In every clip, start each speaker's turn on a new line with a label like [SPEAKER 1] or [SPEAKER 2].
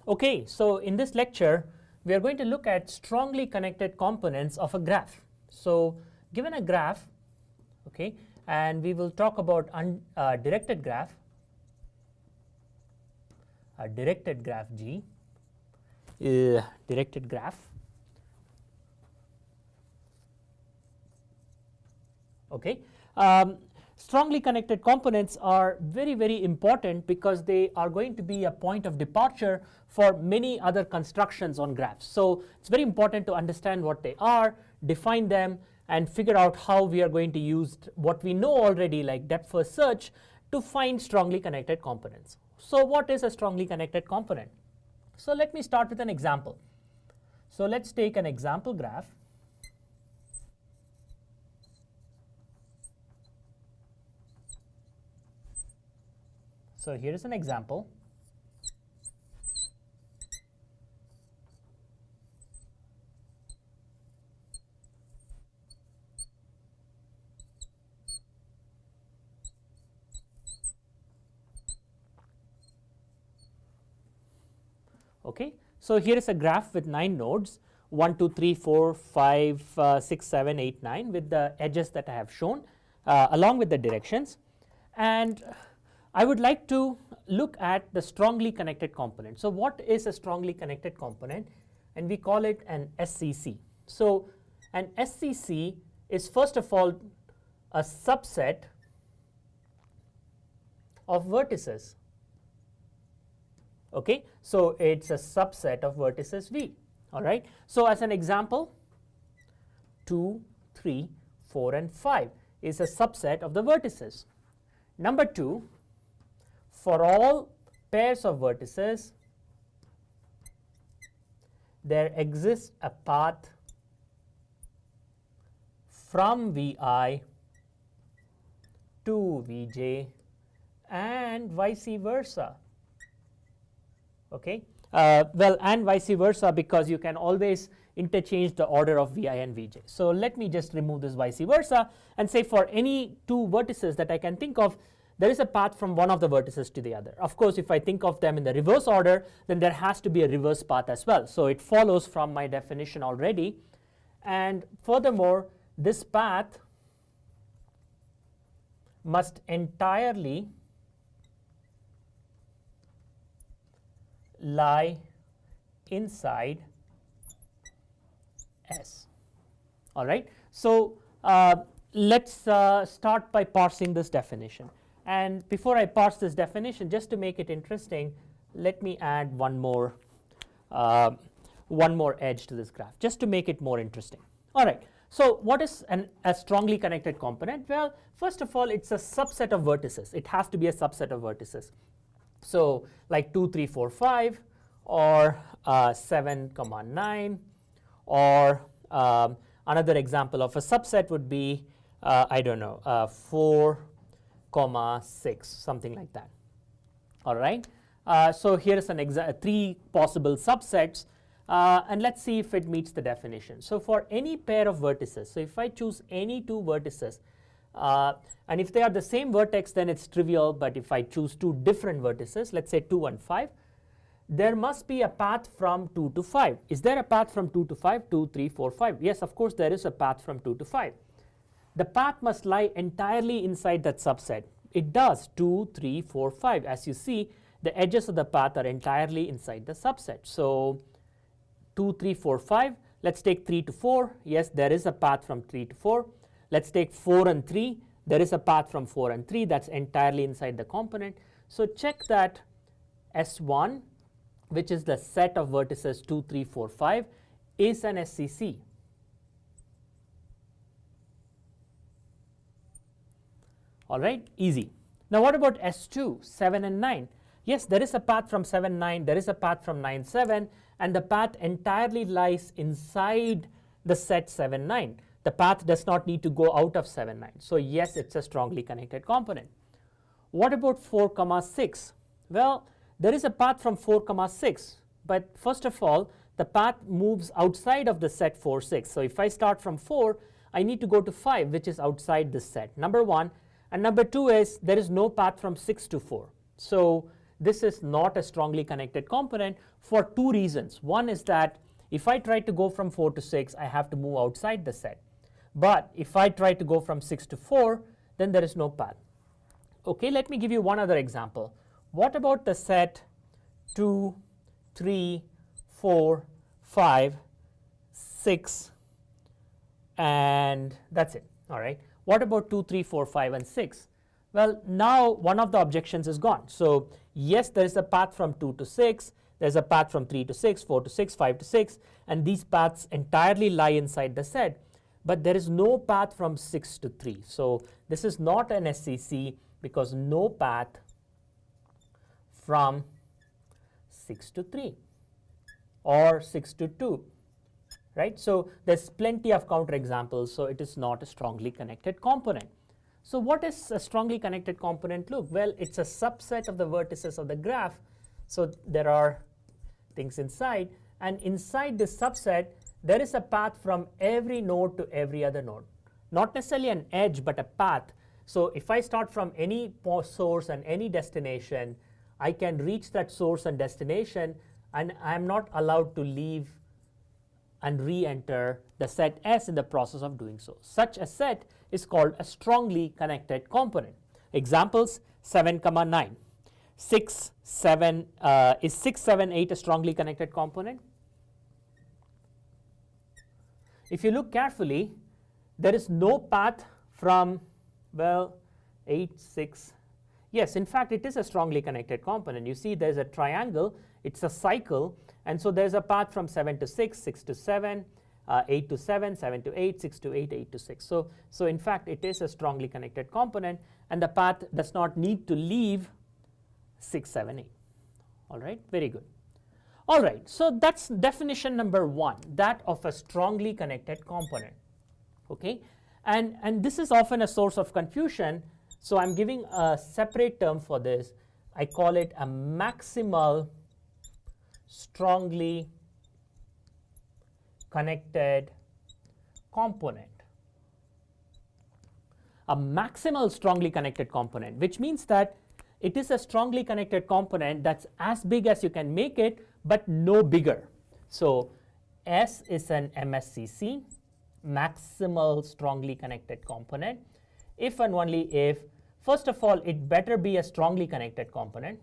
[SPEAKER 1] Okay, so in this lecture, we are going to look at strongly connected components of a graph. So given a graph, okay, and we will talk about directed graph, a directed graph G, directed graph. Okay. Strongly connected components are very, very important because they are going to be a point of departure for many other constructions on graphs. So it's very important to understand what they are, define them, and figure out how we are going to use what we know already, like depth first search, to find strongly connected components. So what is a strongly connected component? So let me start with an example. So let's take an example graph. So here is an example. Okay, so here is a graph with 9 nodes, 1, 2, 3, 4, 5, 6, 7, 8, 9, with the edges that I have shown along with the directions. And I would like to look at the strongly connected component. So what is a strongly connected component? And we call it an SCC. So an SCC is first of all a subset of vertices. Okay, so it's a subset of vertices V. All right. So as an example, 2, 3, 4, and 5 is a subset of the vertices. Number 2, for all pairs of vertices, there exists a path from Vi to Vj and vice versa. Okay, well, and vice versa, because you can always interchange the order of Vi and Vj. So let me just remove this vice versa and say for any 2 vertices that I can think of, there is a path from one of the vertices to the other. Of course, if I think of them in the reverse order, then there has to be a reverse path as well. So it follows from my definition already. And furthermore, this path must entirely lie inside S. All right. So let's start by parsing this definition. And before I parse this definition, just to make it interesting, let me add one more edge to this graph, just to make it more interesting. All right. So what is a strongly connected component? Well, first of all, it's a subset of vertices. It has to be a subset of vertices. So like 2, 3, 4, 5, or 7, 9, or another example of a subset would be, I don't know, 4, 6, something like that. All right. So here is an 3 possible subsets, and let's see if it meets the definition. So for any pair of vertices, so if I choose any 2 vertices, and if they are the same vertex, then it's trivial. But if I choose 2 different vertices, let's say 2 and 5, there must be a path from 2 to 5. Is there a path from 2 to 5? 2, 3, 4, 5. Yes, of course, there is a path from 2 to 5. The path must lie entirely inside that subset. It does. 2, 3, 4, 5. As you see, the edges of the path are entirely inside the subset. So 2, 3, 4, 5. Let's take 3 to 4. Yes, there is a path from 3 to 4. Let's take 4 and 3. There is a path from 4 and 3 that's entirely inside the component. So check that S1, which is the set of vertices 2, 3, 4, 5, is an SCC. All right, easy. Now what about S2, 7 and 9? Yes, there is a path from 7, 9, there is a path from 9, 7, and the path entirely lies inside the set 7, 9. The path does not need to go out of 7, 9. So yes, it's a strongly connected component. What about 4, 6? Well, there is a path from 4, 6, but first of all, the path moves outside of the set 4, 6. So if I start from 4, I need to go to 5, which is outside this set, number 1. And number 2 is there is no path from 6 to 4. So this is not a strongly connected component for two reasons. One is that if I try to go from 4 to 6, I have to move outside the set. But if I try to go from 6 to 4, then there is no path. Okay, let me give you one other example. What about the set 2, 3, 4, 5, 6, and that's it. All right. What about 2, 3, 4, 5, and 6? Well, now one of the objections is gone. So yes, there is a path from 2 to 6. There's a path from 3 to 6, 4 to 6, 5 to 6, and these paths entirely lie inside the set. But there is no path from 6 to 3. So this is not an SCC because no path from 6 to 3 or 6 to 2, right? So there's plenty of counterexamples, so it is not a strongly connected component. So what is a strongly connected component look? Well, it's a subset of the vertices of the graph. So there are things inside, and inside this subset, there is a path from every node to every other node. Not necessarily an edge, but a path. So if I start from any source and any destination, I can reach that source and destination, and I am not allowed to leave and re-enter the set S in the process of doing so. Such a set is called a strongly connected component. Examples 7, 9. 6, 7, is 6, 7, 8 a strongly connected component? If you look carefully, there is no path from, well, 8, 6. Yes, in fact, it is a strongly connected component. You see there's a triangle, it's a cycle, and so there's a path from 7 to 6, 6 to 7, 8 to 7, 7 to 8, 6 to 8, 8 to 6. So in fact, it is a strongly connected component, and the path does not need to leave 6, 7, 8. All right, very good. All right, so that's definition number 1, that of a strongly connected component. Okay, and this is often a source of confusion, so I'm giving a separate term for this. I call it a maximal strongly connected component. A maximal strongly connected component, which means that it is a strongly connected component that's as big as you can make it, but no bigger. So S is an MSCC, maximal strongly connected component, if and only if, first of all, it better be a strongly connected component.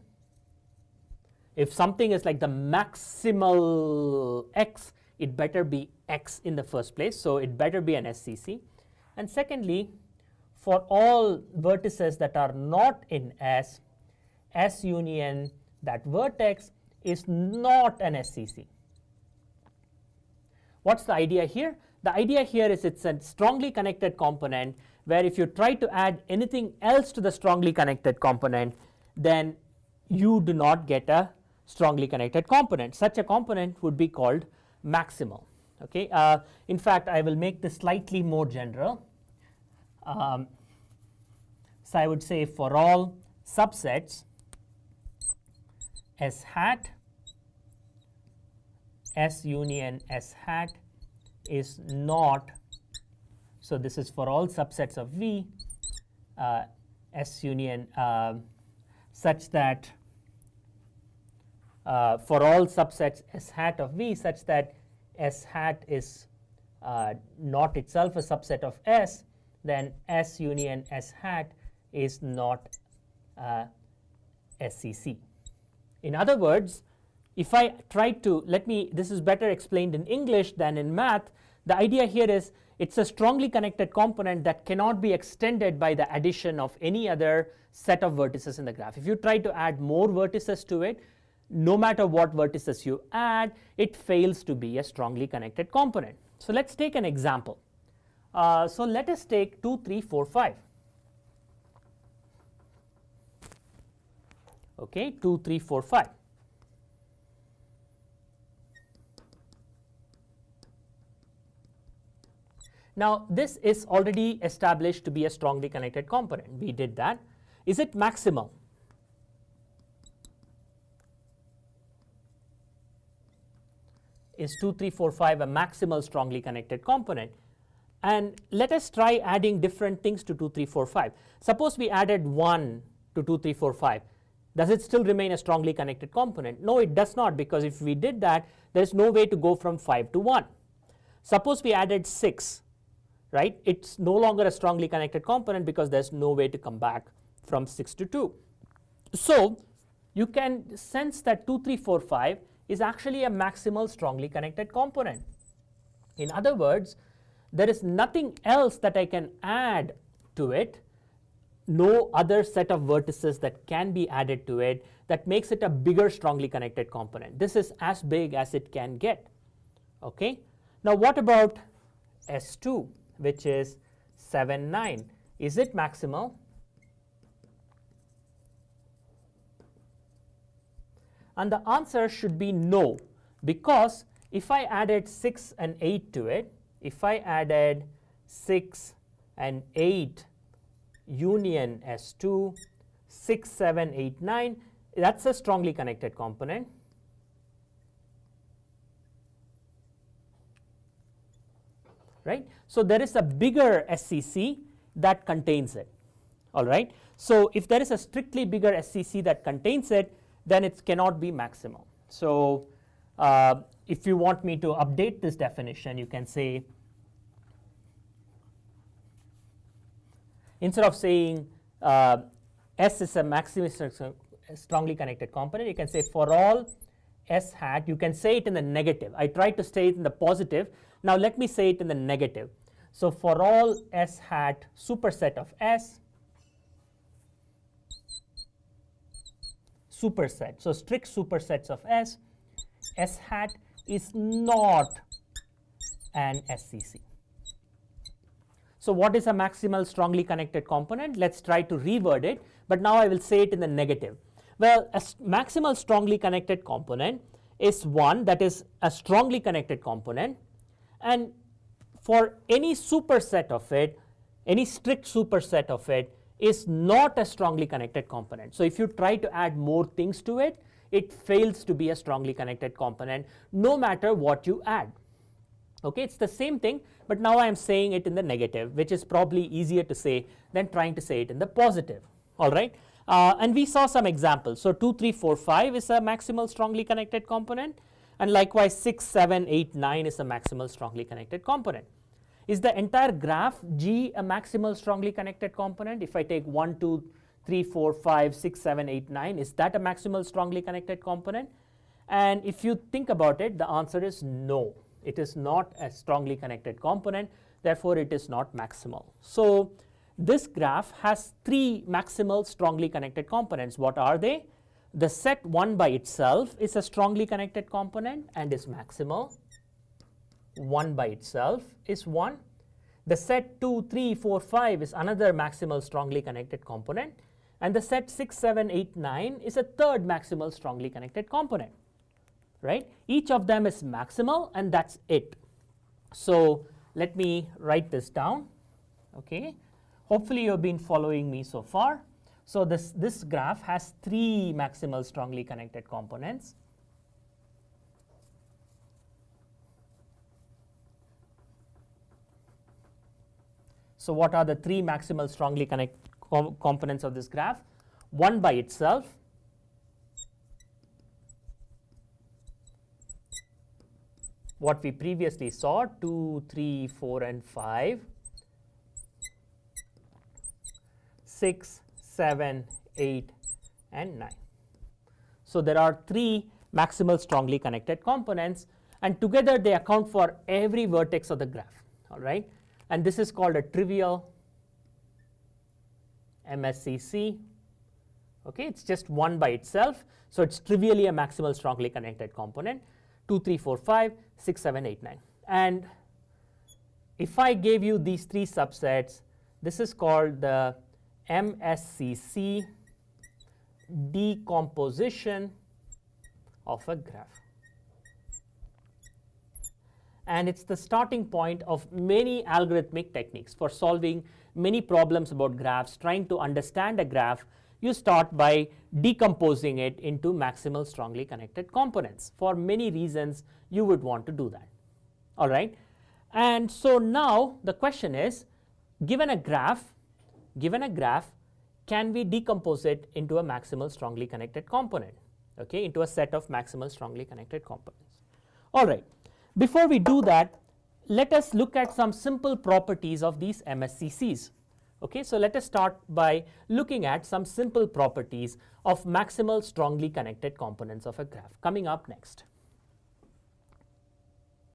[SPEAKER 1] If something is like the maximal X, it better be X in the first place, so it better be an SCC. And secondly, for all vertices that are not in S, S union that vertex is not an SCC. What's the idea here? The idea here is it's a strongly connected component where if you try to add anything else to the strongly connected component, then you do not get a strongly connected component. Such a component would be called maximal. Okay. In fact, I will make this slightly more general. So I would say for all subsets S hat, S union S hat is not, so this is for all subsets of V, S union such that for all subsets S hat of V such that S hat is not itself a subset of S, then S union S hat is not SCC. In other words, if I try to, this is better explained in English than in math. The idea here is it's a strongly connected component that cannot be extended by the addition of any other set of vertices in the graph. If you try to add more vertices to it, no matter what vertices you add, it fails to be a strongly connected component. So let's take an example. So let us take 2, 3, 4, 5. Okay, 2, 3, 4, 5. Now this is already established to be a strongly connected component. We did that. Is it maximal? Is 2, 3, 4, 5 a maximal strongly connected component? And let us try adding different things to 2, 3, 4, 5. Suppose we added 1 to 2, 3, 4, 5. Does it still remain a strongly connected component? No, it does not, because if we did that, there is no way to go from 5 to 1. Suppose we added 6, right? It's no longer a strongly connected component because there's no way to come back from 6 to 2. So you can sense that 2, 3, 4, 5 is actually a maximal strongly connected component. In other words, there is nothing else that I can add to it, no other set of vertices that can be added to it that makes it a bigger strongly connected component. This is as big as it can get. Okay? Now what about S2, which is 7, 9? Is it maximal? And the answer should be no, because if I added 6 and 8 to it, if I added 6 and 8 union S2, 6, 7, 8, 9, that's a strongly connected component. Right? So there is a bigger SCC that contains it. All right? So if there is a strictly bigger SCC that contains it, then it cannot be maximal. So if you want me to update this definition, you can say, instead of saying S is a maximally strongly connected component, you can say for all S hat, you can say it in the negative. I tried to say it in the positive. Now let me say it in the negative. So for all S hat superset of S, superset, so strict supersets of S, S hat is not an SCC. So what is a maximal strongly connected component? Let's try to reword it, but now I will say it in the negative. Well, a maximal strongly connected component is one that is a strongly connected component, and for any superset of it, any strict superset of it is not a strongly connected component. So if you try to add more things to it, it fails to be a strongly connected component no matter what you add. Okay, it's the same thing, but now I am saying it in the negative, which is probably easier to say than trying to say it in the positive. All right, and we saw some examples. So 2, 3, 4, 5 is a maximal strongly connected component, and likewise 6, 7, 8, 9 is a maximal strongly connected component. Is the entire graph G a maximal strongly connected component? If I take 1, 2, 3, 4, 5, 6, 7, 8, 9, is that a maximal strongly connected component? And if you think about it, the answer is no. It is not a strongly connected component, therefore it is not maximal. So this graph has 3 maximal strongly connected components. What are they? The set 1 by itself is a strongly connected component and is maximal. 1 by itself is 1. The set 2, 3, 4, 5 is another maximal strongly connected component, and the set 6, 7, 8, 9 is a third maximal strongly connected component. Right? Each of them is maximal, and that's it. So let me write this down. Okay. Hopefully you have been following me so far. So this graph has 3 maximal strongly connected components. So what are the 3 maximal strongly connected components of this graph? 1 by itself, what we previously saw, 2, 3, 4, and 5, 6, 7, 8, and 9. So there are 3 maximal strongly connected components, and together they account for every vertex of the graph. All right, and this is called a trivial MSCC. Okay, it's just 1 by itself, so it's trivially a maximal strongly connected component. 2, 3, 4, 5, 6, 7, 8, 9. And if I gave you these 3 subsets, this is called the MSCC decomposition of a graph. And it's the starting point of many algorithmic techniques for solving many problems about graphs. Trying to understand a graph, you start by decomposing it into maximal strongly connected components. For many reasons, you would want to do that. All right. And so now the question is, given a graph, can we decompose it into a maximal strongly connected component, okay, into a set of maximal strongly connected components. All right, before we do that, let us look at some simple properties of these MSCCs. Okay, so let us start by looking at some simple properties of maximal strongly connected components of a graph, coming up next.